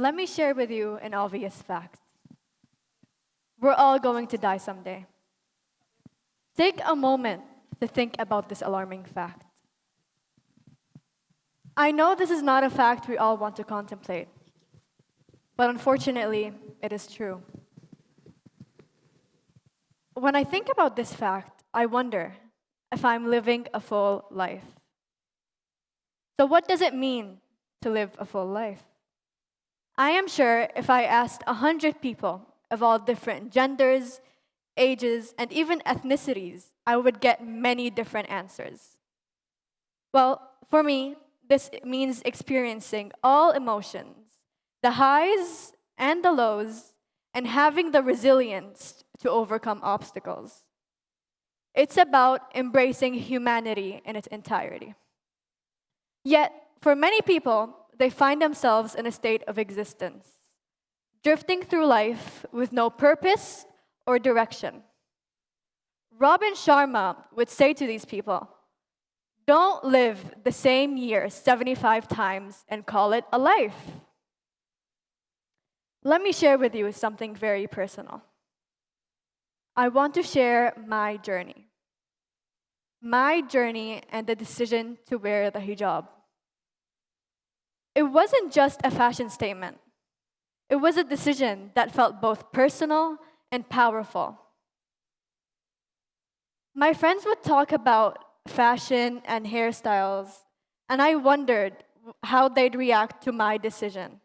Let me share with you an obvious fact. We're all going to die someday. Take a moment to think about this alarming fact. I know this is not a fact we all want to contemplate, but unfortunately, it is true. When I think about this fact, I wonder if I'm living a full life. So, what does it mean to live a full life? I am sure if I asked 100 people of all different genders, ages, and even ethnicities, I would get many different answers. Well, for me, this means experiencing all emotions, the highs and the lows, and having the resilience to overcome obstacles. It's about embracing humanity in its entirety. Yet, for many people, they find themselves in a state of existence, drifting through life with no purpose or direction. Robin Sharma would say to these people, don't live the same year 75 times and call it a life. Let me share with you something very personal. I want to share my journey. My journey and the decision to wear the hijab. It wasn't just a fashion statement. It was a decision that felt both personal and powerful. My friends would talk about fashion and hairstyles, and I wondered how they'd react to my decision.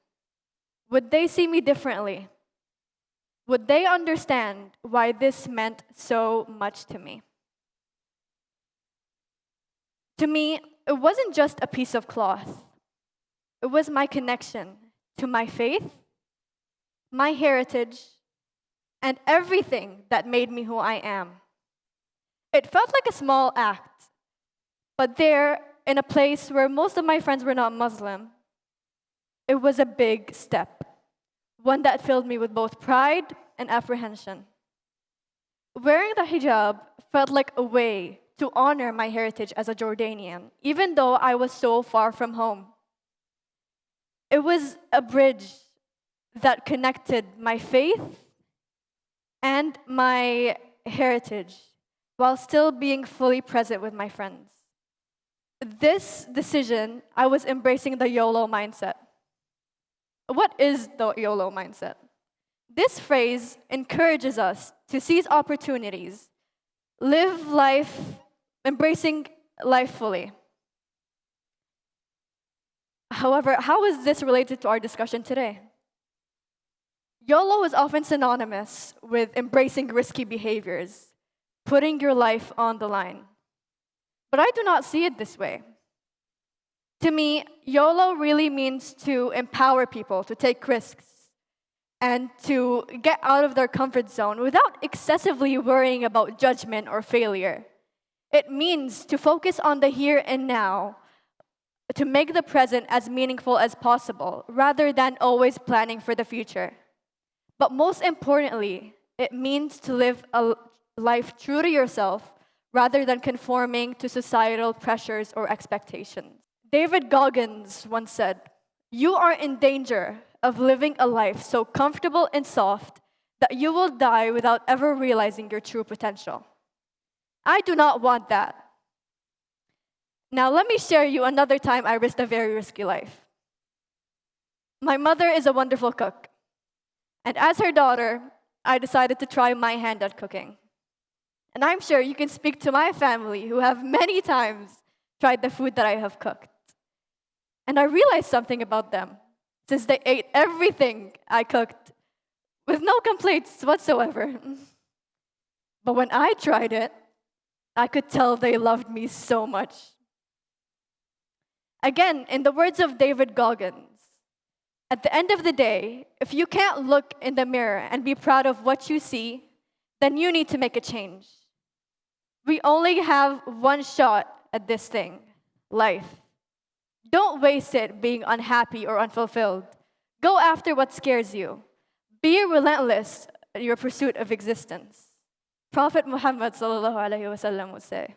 Would they see me differently? Would they understand why this meant so much to me? To me, it wasn't just a piece of cloth. It was my connection to my faith, my heritage, and everything that made me who I am. It felt like a small act, but there, in a place where most of my friends were not Muslim, it was a big step, one that filled me with both pride and apprehension. Wearing the hijab felt like a way to honor my heritage as a Jordanian, even though I was so far from home. It was a bridge that connected my faith and my heritage while still being fully present with my friends. This decision, I was embracing the YOLO mindset. What is the YOLO mindset? This phrase encourages us to seize opportunities, live life, embracing life fully. However, how is this related to our discussion today? YOLO is often synonymous with embracing risky behaviors, putting your life on the line. But I do not see it this way. To me, YOLO really means to empower people to take risks and to get out of their comfort zone without excessively worrying about judgment or failure. It means to focus on the here and now, to make the present as meaningful as possible, rather than always planning for the future. But most importantly, it means to live a life true to yourself, rather than conforming to societal pressures or expectations. David Goggins once said, "You are in danger of living a life so comfortable and soft that you will die without ever realizing your true potential." I do not want that. Now, let me share you another time I risked a very risky life. My mother is a wonderful cook, and as her daughter, I decided to try my hand at cooking. And I'm sure you can speak to my family who have many times tried the food that I have cooked. And I realized something about them, since they ate everything I cooked with no complaints whatsoever. But when I tried it, I could tell they loved me so much. Again, in the words of David Goggins, at the end of the day, if you can't look in the mirror and be proud of what you see, then you need to make a change. We only have one shot at this thing, life. Don't waste it being unhappy or unfulfilled. Go after what scares you. Be relentless in your pursuit of existence. Prophet Muhammad sallallahu alaihi wasallam would say,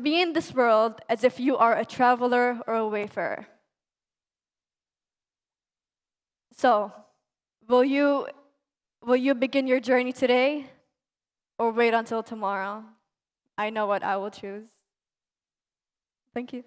"Be in this world as if you are a traveler or a wayfarer." So, will you begin your journey today or wait until tomorrow? I know what I will choose. Thank you.